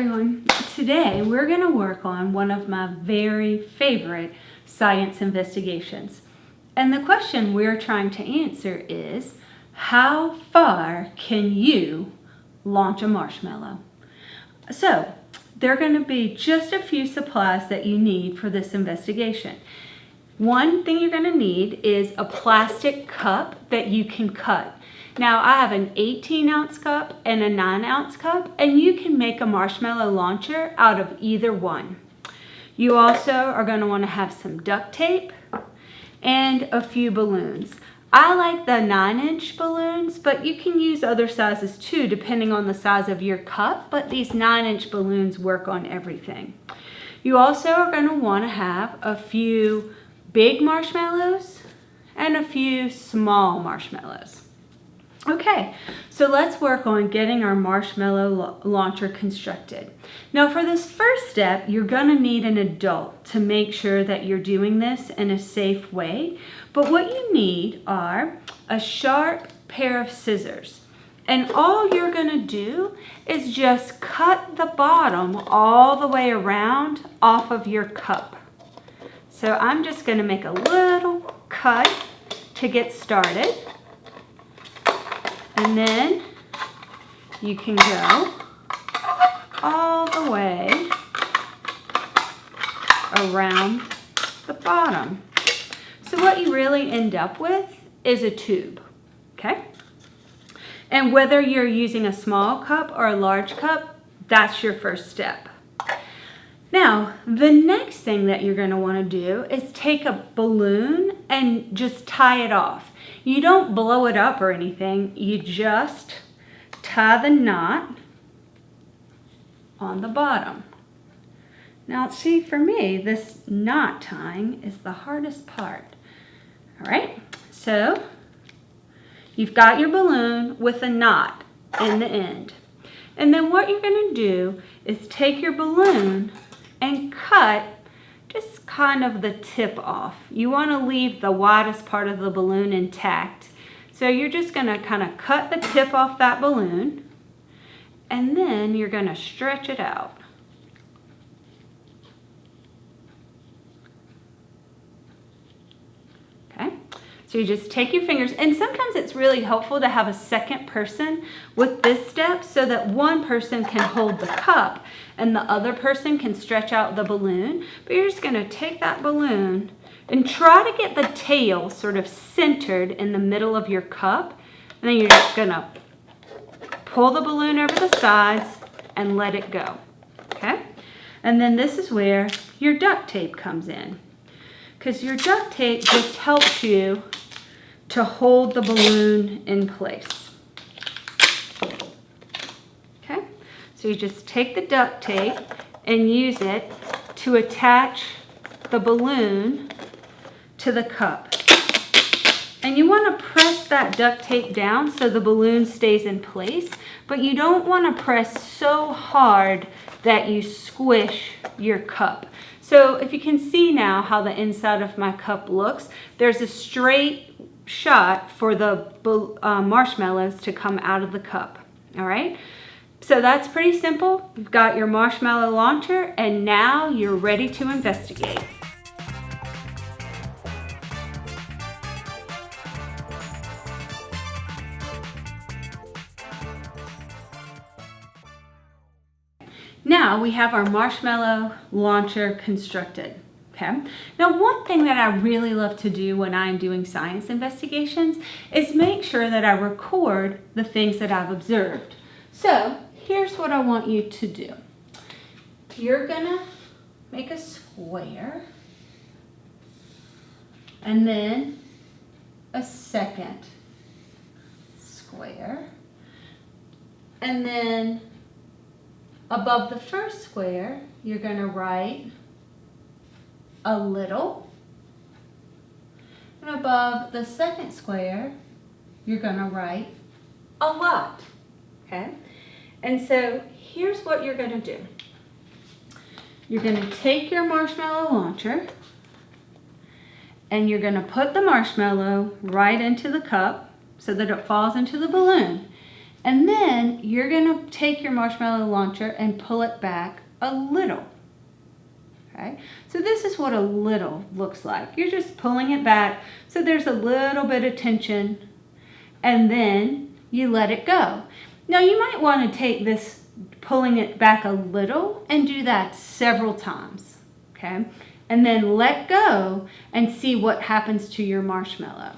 everyone. Today we're going to work on one of my very favorite science investigations. And the question we're trying to answer is, how far can you launch a marshmallow? So, there are going to be just a few supplies that you need for this investigation. One thing you're going to need is a plastic cup that you can cut. Now I have an 18-ounce cup and a 9-ounce cup, and you can make a marshmallow launcher out of either one. You also are going to want to have some duct tape and a few balloons. I like the 9-inch balloons, but you can use other sizes too depending on the size of your cup, but these 9-inch balloons work on everything. You also are going to want to have a few big marshmallows and a few small marshmallows. Okay, so let's work on getting our marshmallow launcher constructed. Now for this first step, you're going to need an adult to make sure that you're doing this in a safe way. But what you need are a sharp pair of scissors. And all you're going to do is just cut the bottom all the way around off of your cup. So I'm just going to make a little cut to get started. And then you can go all the way around the bottom. So what you really end up with is a tube, okay? And whether you're using a small cup or a large cup, that's your first step. Now, the next thing that you're going to want to do is take a balloon and just tie it off. You don't blow it up or anything, you just tie the knot on the bottom. Now, see, for me, this knot tying is the hardest part. All right, so you've got your balloon with a knot in the end. And then what you're going to do is take your balloon and cut just kind of the tip off. You want to leave the widest part of the balloon intact. So you're just going to kind of cut the tip off that balloon, and then you're going to stretch it out. Okay? So you just take your fingers, and sometimes it's really helpful to have a second person with this step so that one person can hold the cup and the other person can stretch out the balloon. But you're just going to take that balloon and try to get the tail sort of centered in the middle of your cup. And then you're just going to pull the balloon over the sides and let it go. Okay? And then this is where your duct tape comes in, because your duct tape just helps you to hold the balloon in place. Okay, so you just take the duct tape and use it to attach the balloon to the cup. And you want to press that duct tape down so the balloon stays in place, but you don't want to press so hard that you squish your cup. So if you can see now how the inside of my cup looks, there's a straight shot for the marshmallows to come out of the cup. All right, so that's pretty simple. You've got your marshmallow launcher, and now you're ready to investigate. Now we have our marshmallow launcher constructed. Okay. Now, one thing that I really love to do when I'm doing science investigations is make sure that I record the things that I've observed. So here's what I want you to do. You're gonna make a square and then a second square, and then above the first square you're gonna write a little, and above the second square you're going to write a lot. Okay, and so here's what you're going to do. You're going to take your marshmallow launcher and you're going to put the marshmallow right into the cup so that it falls into the balloon. And then you're gonna take your marshmallow launcher and pull it back a little. Okay, so this is what a little looks like. You're just pulling it back so there's a little bit of tension, and then you let it go. Now you might want to take this pulling it back a little and do that several times, okay? And then let go and see what happens to your marshmallow.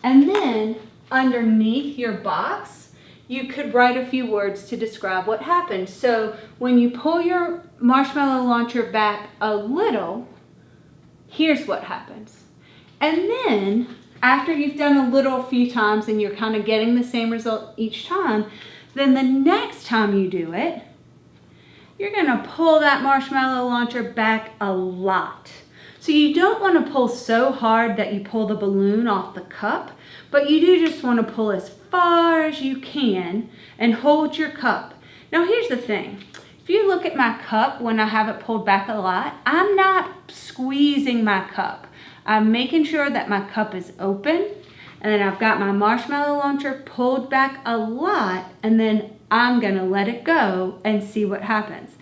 And then underneath your box, you could write a few words to describe what happened. So when you pull your marshmallow launcher back a little, here's what happens. And then after you've done a little a few times and you're kind of getting the same result each time, then the next time you do it, you're gonna pull that marshmallow launcher back a lot. So you don't want to pull so hard that you pull the balloon off the cup, but you do just want to pull as far as you can and hold your cup. Now here's the thing. If you look at my cup when I have it pulled back a lot, I'm not squeezing my cup. I'm making sure that my cup is open, and then I've got my marshmallow launcher pulled back a lot, and then I'm gonna let it go and see what happens.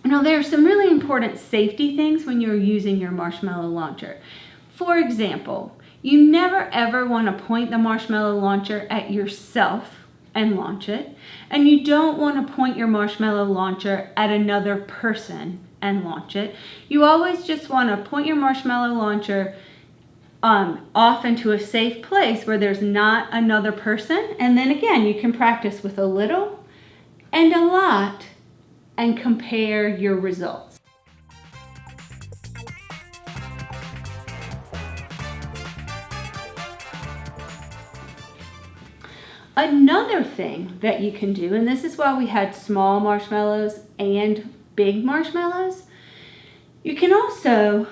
Now there are some really important safety things when you're using your marshmallow launcher. For example, you never ever want to point the marshmallow launcher at yourself and launch it, and you don't want to point your marshmallow launcher at another person and launch it. You always just want to point your marshmallow launcher off into a safe place where there's not another person, and then again you can practice with a little and a lot and compare your results. Another thing that you can do, and this is why we had small marshmallows and big marshmallows, you can also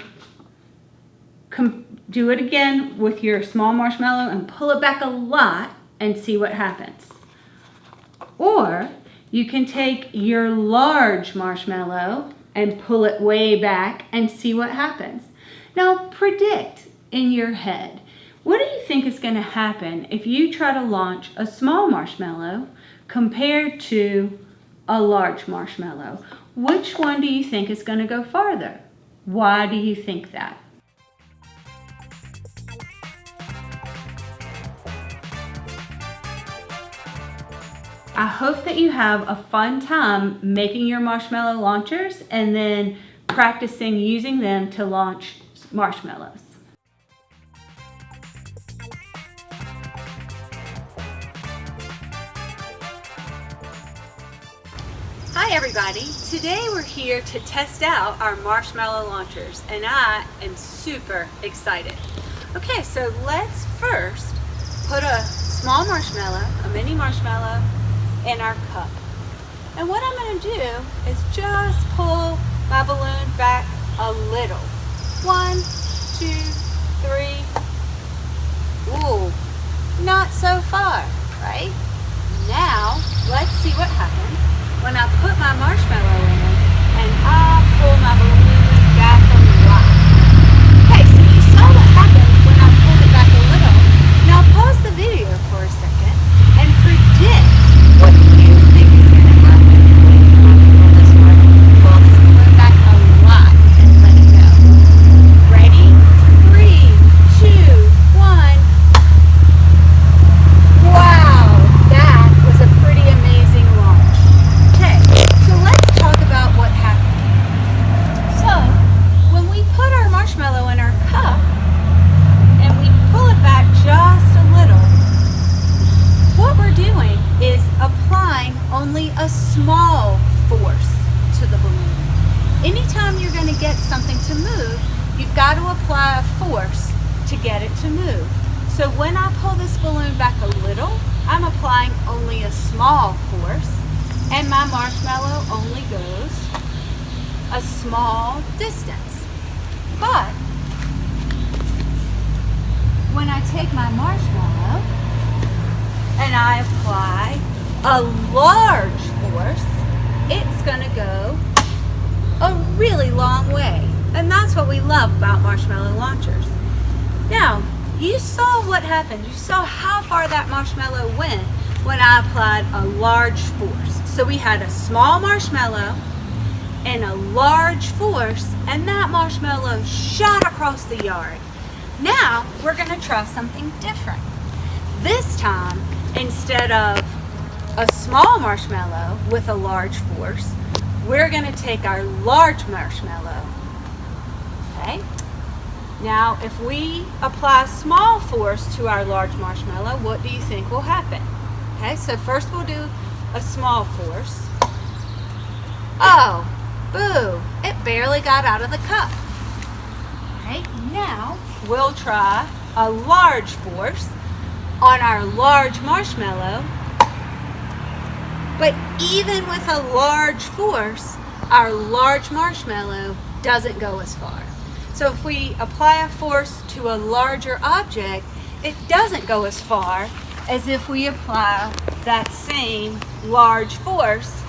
do it again with your small marshmallow and pull it back a lot and see what happens. Or you can take your large marshmallow and pull it way back and see what happens. Now predict in your head, what do you think is going to happen if you try to launch a small marshmallow compared to a large marshmallow? Which one do you think is going to go farther? Why do you think that? I hope that you have a fun time making your marshmallow launchers and then practicing using them to launch marshmallows. Hi everybody, today we're here to test out our marshmallow launchers and I am super excited. Okay, so let's first put a small marshmallow, a mini marshmallow, in our cup. And what I'm going to do is just pull my balloon back a little. 1, 2, 3. Ooh, not so far, right? Now, let's see what happens when I put my marshmallow in and I pull my balloon back a lot. Okay, so you saw what happened when I pulled it back a little. Now pause the video for a second and predict what do you think is going to happen when you pull this balloon back a lot and let it go. Ready? 3, 2, 1. Wow, that was a pretty amazing launch. Okay, so let's talk about what happened. So, when we put our marshmallow in our cup and we pull it back just a little, what we're doing is applying only a small force to the balloon. Anytime you're going to get something to move, you've got to apply a force to get it to move. So when I pull this balloon back a little, I'm applying only a small force, and my marshmallow only goes a small distance. But when I take my marshmallow and I apply a large force, it's going to go a really long way. And that's what we love about marshmallow launchers. Now, you saw what happened. You saw how far that marshmallow went. when I applied a large force. So we had a small marshmallow and a large force, and that marshmallow shot across the yard. Now we're going to try something different. This time, instead of a small marshmallow with a large force, we're going to take our large marshmallow. Okay? Now, if we apply small force to our large marshmallow, what do you think will happen? Okay, so first we'll do a small force. Oh, boo, it barely got out of the cup. Okay, now we'll try a large force on our large marshmallow. But even with a large force, our large marshmallow doesn't go as far. So if we apply a force to a larger object, it doesn't go as far as if we apply that same large force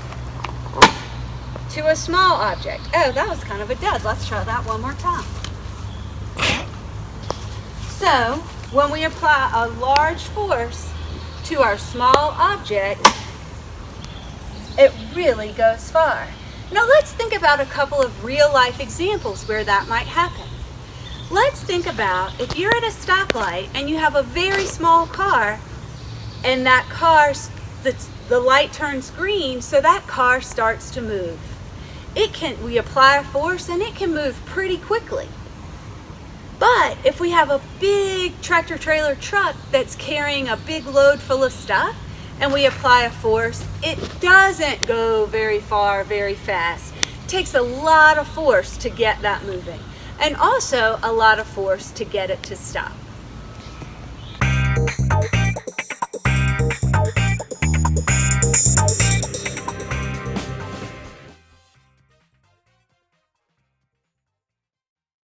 to a small object. Oh, that was kind of a dud. Let's try that one more time. So when we apply a large force to our small object, it really goes far. Now let's think about a couple of real life examples where that might happen. Let's think about if you're at a stoplight and you have a very small car, and that the light turns green, so that car starts to move. We apply a force and it can move pretty quickly. But if we have a big tractor trailer truck that's carrying a big load full of stuff, and we apply a force, it doesn't go very far, very fast. It takes a lot of force to get that moving, and also a lot of force to get it to stop.